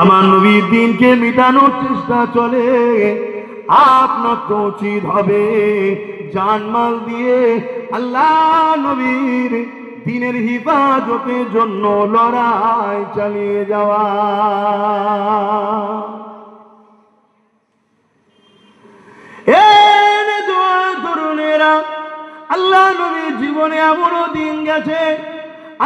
আমার নবীর দিনকে মিটানোর চেষ্টা চলে, আপনার তো উচিত হবে জানমাল দিয়ে আল্লাহ নবীর দিনের হিফাজতের জন্য লড়াই চালিয়ে যাওয়া। তরুণেরা, আল্লাহ নবীর জীবনে এমনও দিন গেছে,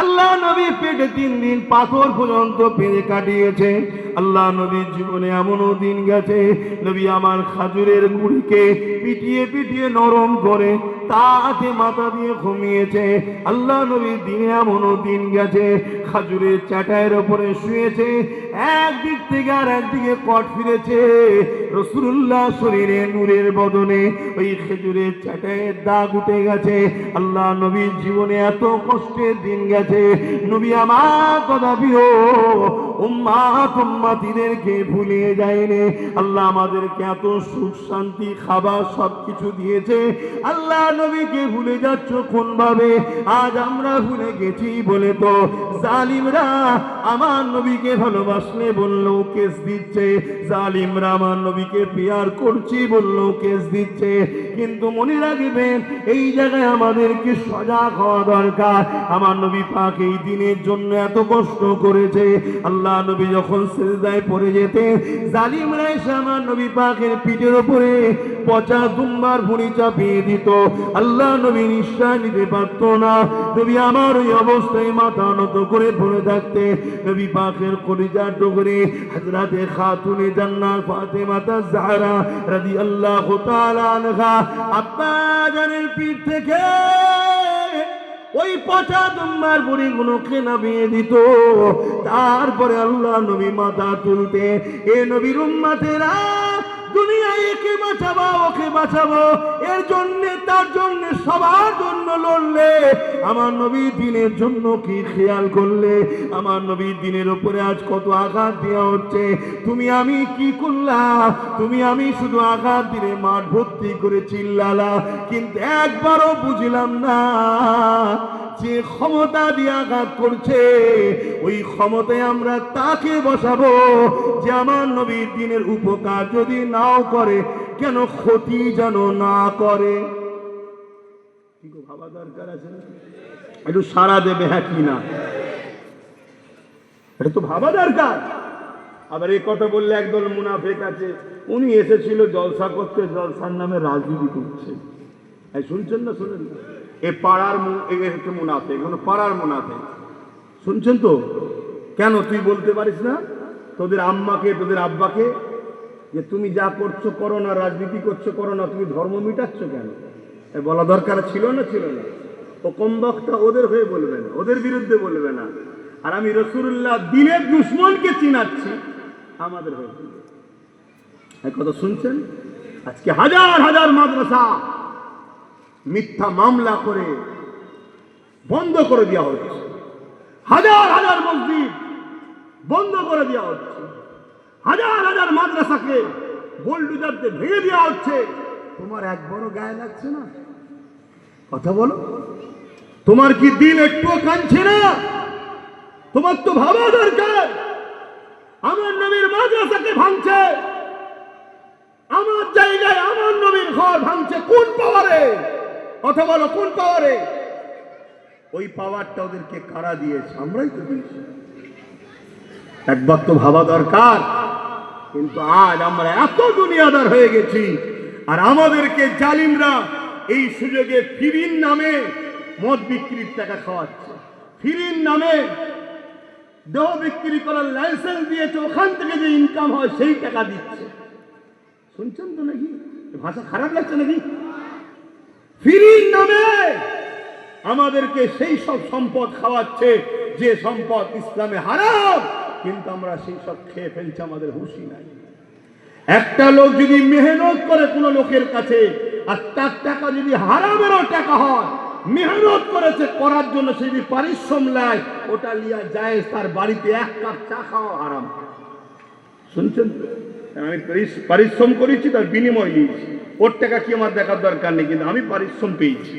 আল্লাহ নবী পেটে 3 দিন পাথর পর্যন্ত পেরে কাটিয়েছে। আল্লাহ নবীর জীবনে এমনও দিন গেছে, নবী আমার খাজুরের গুড়িকে পিটিয়ে পিটিয়ে নরম করে তাতে মাথা দিয়ে ঘুমিয়েছে। আল্লাহ নবীর দিনে এমনও দিন গেছে, খাজুরের চাটাইয়ের ওপরে শুয়েছে, একদিক থেকে আর একদিকে পট ফিরেছে। রাসূলুল্লাহ শরীরে নূরের বদনে ওই খেজুরের চাটাইয়ের দাগ উঠে গেছে। আল্লাহ নবীর জীবনে এত কষ্টের দিন গেছে, নবী আমার কদাপিও উম্মাত উম্মাতিদেরকে ভুলিয়ে যায়নি। আল্লাহ আমাদেরকে এত সুখ শান্তি খাবার সবকিছু দিয়েছে, আল্লাহ নবীকে ভুলে যাচ্ছ কোন ভাবে? আজ আমরা ভুলে গেছি বলে তো জালিমরা আমার নবীকে ভালোবাসলে বললেও কেস দিচ্ছে, জালিমরা আমার নবীকে প্যার করছি বললেও কেস দিচ্ছে। কিন্তু মনে রাখবেন, এই জায়গায় আমাদেরকে সজাগ হওয়া দরকার। আমার নবী পাক এই দিনের জন্য এত কষ্ট করেছে। আল্লাহ নবী যখন সিজদায় পড়ে যেতেন, জালিমরা এসে আমার নবী পাকের পিঠের উপরে পচা দুম্বার ভুঁড়ি চাপিয়ে দিত। আল্লাহ নবী নিঃশ্বাস নিতে পারত না। নবী আমার ওই অবস্থায় মাথা নত করে পড়ে থাকতে, নবী পাকের কলিজার টুকরে হযরতে খাতুনে জান্নাত ফাতেমা জাহরা রাদিয়াল্লাহু তাআলা আনহা আব্বা জানের পিঠ থেকে ওই পচা দুম্বার বুড়িগুলোকে নামিয়ে দিত। তারপরে আল্লাহ নবী মাথা তুলতে, এ নবীর উম্মতেরা, দুনিয়ায় একে বাঁচাবো ওকে বাঁচাবো, এর জন্য তার জন্য সবার জন্য লড়লে, আমার নবীর দিনের জন্য কি খেয়াল করলে? আমার নবীর দিনের উপরে আজ কত আঘাত দেওয়া হচ্ছে। তুমি আমি কি করলাম? তুমি আমি শুধু আঘাত দিলে মাঠ ভর্তি করে চিল্লালা, কিন্তু একবারও বুঝলাম না যে ক্ষমতা দিয়ে আঘাত করছে, ওই ক্ষমতায় আমরা তাকে বসাবো যে আমার নবীর দিনের উপকার যদি নাও করে, কেন ক্ষতি যেন না করে। ভাবা দরকার আছে, একটু সারা দেবে হ্যাঁ কি না, এটা তো ভাবা দরকার। আবার এই কথা বললে একদল মুনাফেক আছে, উনি এসেছিল জলসা করতে, জলসার নামে রাজনীতি করছে। শুনছেন না? শোনেন না? এ পাড়ার হচ্ছে মুনাফেক, পাড়ার মুনাফেক। শুনছেন তো? কেন তুই বলতে পারিস না তোদের আম্মাকে, তোদের আব্বাকে, যে তুমি যা করছো করো না, রাজনীতি করছো করো না, তুমি ধর্ম মিটাচ্ছ কেন? বলা দরকার ছিল না? ছিল না? ও কম বক্তা ওদের হয়ে বলবে না, ওদের বিরুদ্ধে বলবে না, আর আমি রাসূলুল্লাহ দিনের দুশমনকে চিনাচ্ছি আমাদের হয়ে বলবে। এই কথা শুনছেন? আজকে হাজার হাজার মাদ্রাসা মিথ্যা মামলা করে বন্ধ করে দেওয়া হচ্ছে, হাজার হাজার মসজিদ বন্ধ করে দেওয়া হচ্ছে, হাজার হাজার মাদ্রাসাকে বোল্ডুজারতে ভেঙে দেওয়া হচ্ছে। তোমার একবারও গায়ে লাগছে না? কথা বলো, তোমার কি দিল একটু কাঁদছে না? তোমার তো ভাবা দরকার। আমার নবীর মাদ্রাসাকে ভাঙছে, আমার জায়গায় আমার নবীর ঘর ভাঙছে, কোন পাওয়ারে? কথা বলো, কোন পাওয়ারে? ওই পাওয়ারটা ওদেরকে কারা দিয়েছে? আমরাই তো দিয়েছি। একবার তো ভাবা দরকার। কিন্তু আজ আমরা এত দুনিয়াদার হয়ে গেছি, আর আমাদেরকে জালিমরা এই সুযোগে ফিরির নামে মদ বিক্রির টাকা খাওয়াচ্ছে, ফিরির নামে দেহ বিক্রি করার লাইসেন্স দিয়েছে, ওখান থেকে যে ইনকাম হয় সেই টাকা দিচ্ছে। শুনছেন তো নাকি? ভাষা খারাপ লাগছে নাকি? ফিরির নামে আমাদেরকে সেই সব সম্পদ খাওয়াচ্ছে যে সম্পদ ইসলামে হারাম, কিন্তু আমরা সেই সব খেয়ে ফেলছি, আমাদের হুঁশই নাই। একটা লোক যদি মেহনত করে কোনো লোকের কাছে, আর তার টাকা যদি হারামেরও টাকা হয়, মেহনত করেছে করার জন্য, সে যদি পারিশ্রম নেয়, ওটা লিয়া যায়, তার বাড়িতে 1 কাপ চা খাওয়া হারাম। শুনছেন তো? আমি পারিশ্রম করেছি, তার বিনিময় নিয়েছি, ওর টাকা কি আমার দেখার দরকার নেই, কিন্তু আমি পারিশ্রম পেয়েছি।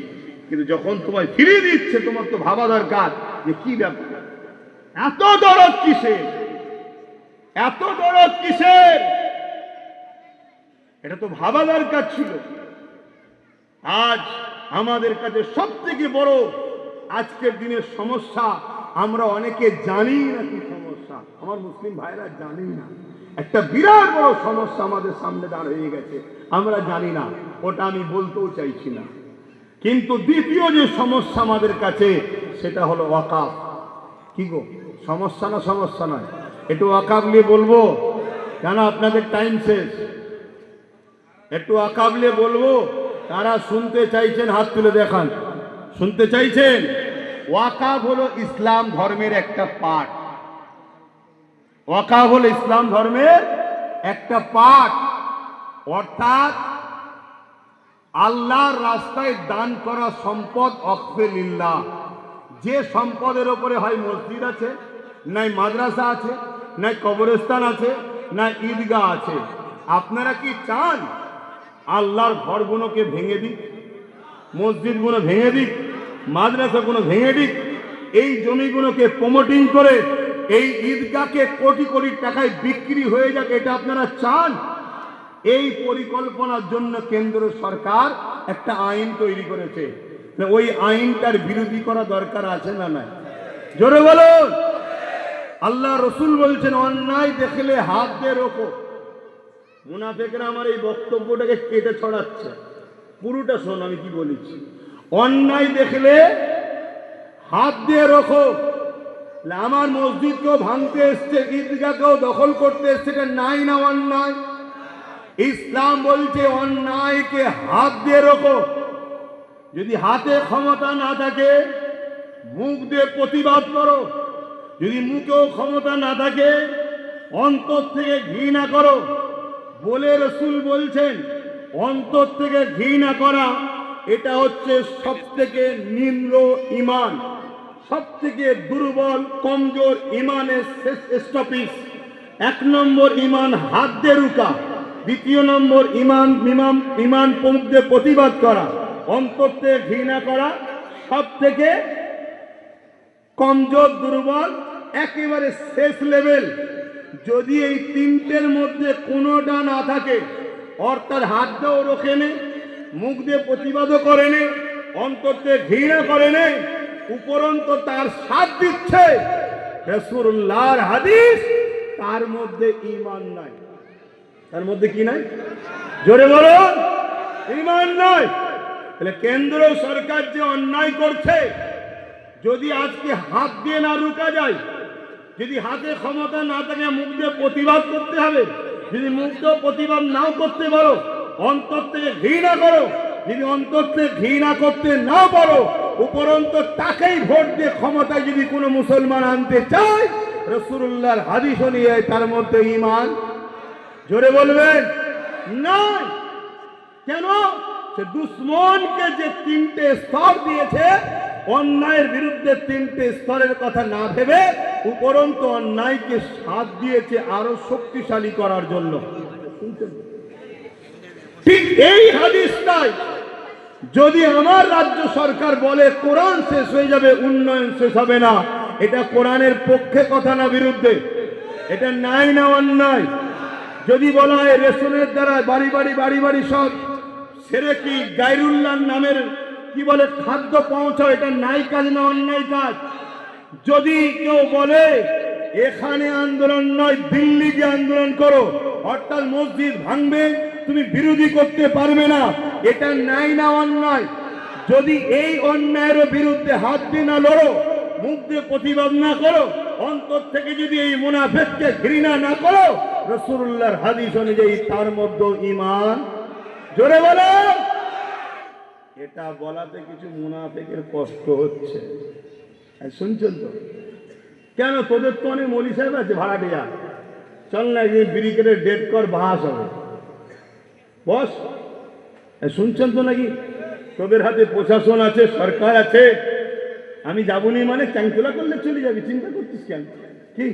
কিন্তু যখন তোমায় ফিরিয়ে দিচ্ছে, তোমার তো ভাবা দরকার যে কি ব্যাপার, এত দরদ কিসে, এত দরদ কিসের? এটা তো ভাবা দরকার ছিল। আজ আমাদের কাছে সব থেকে বড় আজকের দিনের সমস্যা, আমরা অনেকে জানি না কি সমস্যা। আমার মুসলিম ভাইরা জানি না, একটা বিরাট বড় সমস্যা আমাদের সামনে দাঁড় হয়ে গেছে, আমরা জানি না। ওটা আমি বলতেও চাইছি না। কিন্তু দ্বিতীয় যে সমস্যা আমাদের কাছে, সেটা হলো ওয়াকাফ। কি গো, সমস্যা না সমস্যা নয়? একটু ওয়াকাফ নিয়ে বলবো, কেন আপনাদের টাইম শেষ। একটু ওয়াকাফ নিয়ে বলবো, তারা শুনতে চাইছেন হাত তুলে দেখান। শুনতে চাইছেন? ওয়াকাফ হলো ইসলাম ধর্মের একটা পার্ট। ওয়াকাফ হলো ইসলাম ধর্মের একটা পার্ট, অর্থাৎ আল্লাহর রাস্তায় দান করা সম্পদ ওয়াকফে লিল্লাহ। যে সম্পদের উপরে হয় মসজিদ আছে, নাই মাদ্রাসা আছে, নাই কবরস্থান আছে, না ঈদগাহ আছে। আপনারা কি চান আল্লাহর ঘরগুলোকে ভেঙে দিক, মসজিদগুলো ভেঙে দিক, মাদ্রাসাগুলো ভেঙে দিক, এই জমিগুলোকে প্রমোটিং করে এই ঈদগাহকে কোটি কোটি টাকায় বিক্রি হয়ে যাক, এটা আপনারা চান? এই পরিকল্পনার জন্য কেন্দ্র সরকার একটা আইন তৈরি করেছে। ওই আইনটার বিরোধী করা দরকার আছে না নাই? জোরে বলুন। আল্লাহ রসুল বলছেন, অন্যায় দেখলে হাত দিয়ে রোখো। মুনাফিকরা আমার এই বক্তব্যটাকে কেটে ছড়াচ্ছে, পুরোটা শোন আমি কি বলেছি। অন্যায় দেখলে হাত দিয়ে রোখো। আমার মসজিদকেও ভাঙতে এসছে, ঈদগাহকেও দখল করতে এসছে, এটা নাই না অন্যায়? ইসলাম বলছে অন্যায়কে হাত দিয়ে রোখো। যদি হাতে ক্ষমতা না থাকে, মুখ দিয়ে প্রতিবাদ করো। যদি মুখেও ক্ষমতা না থাকে, অন্তর থেকে ঘৃণা করো। বলে রসুল বলছেন, অন্তর থেকে ঘৃণা করা এটা হচ্ছে সব থেকে নিম্ন ঈমান, সব থেকে দুর্বল কমজোর ঈমানের শেষ স্টপিস। 1 নম্বর ঈমান হাত দিয়ে রুকা, 2 নম্বর ঈমান মুখ দিয়ে প্রতিবাদ করা, অন্তর থেকে ঘৃণা করা সব থেকে কমজোর দুর্বল একেবারে শেষ লেভেল। যদি এই তিনটের মধ্যে কোনোটা না থাকে, অর্থাৎ হাত দিয়েও রোখে নে, মুখ দিয়ে প্রতিবাদও করে নে, অন্তর থেকে ঘৃণা করে নে, উপরন্ত তার সাথ দিচ্ছে রাসূলুল্লাহর হাদিস, তার মধ্যে ঈমান নাই। তার মধ্যে কি নাই? জোরে বলুন, ঈমান নাই। তাহলে কেন্দ্র সরকার যে অন্যায় করছে, যদি আজকে হাত দিয়ে না রুকা যায়, যদি হাতে ক্ষমতা না থাকে, মুখ দিয়ে প্রতিবাদ করতে হবে। যদি মুখ দিয়ে প্রতিবাদ নাও করতে পারো, অন্তর থেকে ঘৃণা করো। যদি অন্তর থেকে ঘৃণা করতে না পারো, উপরন্ত তাকেই ভোট দিয়ে ক্ষমতায় যদি কোনো মুসলমান আনতে চায়, রাসূলুল্লাহর হাদিস নিয়ে তার মধ্যে ঈমান। জোরে বলবেন না? কেন? সে দুশ্মনকে যে 3টে স্তর দিয়েছে, অন্যায়ের বিরুদ্ধে 3টে স্তরের কথা না ভেবে উপরন্ত অন্যায়কে সাথ দিয়েছে আরো শক্তিশালী করার জন্য। ঠিক এই হাদিসটাই যদি আমার রাজ্য সরকার বলে কোরআন শেষ হয়ে যাবে, উন্নয়ন শেষ হবে না, এটা কোরআনের পক্ষে কথা না বিরুদ্ধে? এটা নাই না অন্যায়? যদি বলা হয় রেশনের দ্বারা বাড়ি বাড়ি সব সেরেকি গায়রুল্লাহর নামের কি বলে খাদ্য পৌঁছাও, এটা নাই কাজ না অন্যায় কাজ? যদি কেউ বলে এখানে আন্দোলন নয়, দিল্লি গিয়ে আন্দোলন করো, অর্থাৎ মসজিদ ভাঙবে, তুমি বিরোধী করতে পারবে না, এটা নাই না অন্যায়? যদি এই অন্যায়ের বিরুদ্ধে হাত দিয়ে না লড়ো, মুখ দিয়ে প্রতিবাদ না করো, অন্তর থেকে যদি এই মুনাফিককে ঘৃণা না করো, রাসূলুল্লাহর হাদিস অনুযায়ী তার মধ্যে ঈমান। জোরে বলো। এটা বলাতে কিছু মুনাফিকের কষ্ট হচ্ছে, শুনছেন তো? কেন? তোদের তো অনেক মৌলী সাহেব আছে ভাড়াটিয়া, চল না একদিন ব্রিগেডের ডেট কর, বাহাস হবে। বস, শুনছেন তো নাকি? তোদের হাতে প্রশাসন আছে, সরকার আছে, আমি যাবনি মানে চাংচুলা করলে চলে যাবি, চিন্তা করছিস কেন? কি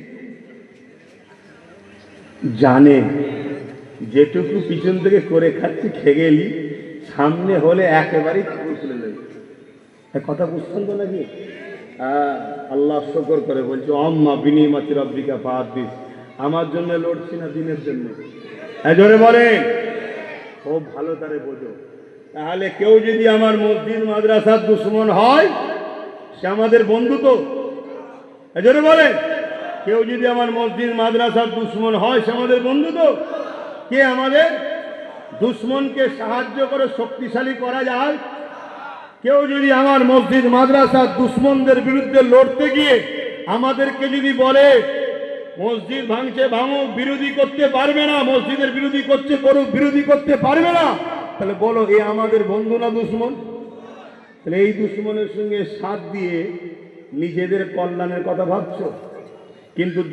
জানে যেটুকু পিছন থেকে করে খাচ্ছি, খেয়ে গেলি, সামনে হলে একেবারেই খুলে যাবে। কথা বুঝছেন তো নাকি? আল্লাহ শুকর করে বলছে, অম্মা বিনিমাতি রাব্বিকা ফাহাদ্দিস, আমার জন্য লড়ছি না দিনের জন্য? জোরে বলেন। খুব ভালো তারে বোঝো। তাহলে কেউ যদি আমার মসজিদ মাদ্রাসার দুশ্মন হয়, সে আমাদের বন্ধু তো? জোরে বলেন। কেউ যদি আমার মসজিদ মাদ্রাসার দুশ্মন হয়, সে আমাদের বন্ধু তো? কে আমাদের দুশ্মনকে সাহায্য করে শক্তিশালী করা যায়? কেউ যদি আমার মসজিদ মাদ্রাসার দুশ্মনদের বিরুদ্ধে লড়তে গিয়ে আমাদেরকে যদি বলে মসজিদ ভাঙছে ভাঙুক, বিরোধী করতে পারবে না, মসজিদের বিরোধী করছে করুক, বিরোধী করতে পারবে না, তাহলে বলো এ আমাদের বন্ধু না দুশ্মন? তাহলে এই দুশ্মনের সঙ্গে সাথ দিয়ে নিজেদের কল্যাণের কথা ভাবছো, কিন্তু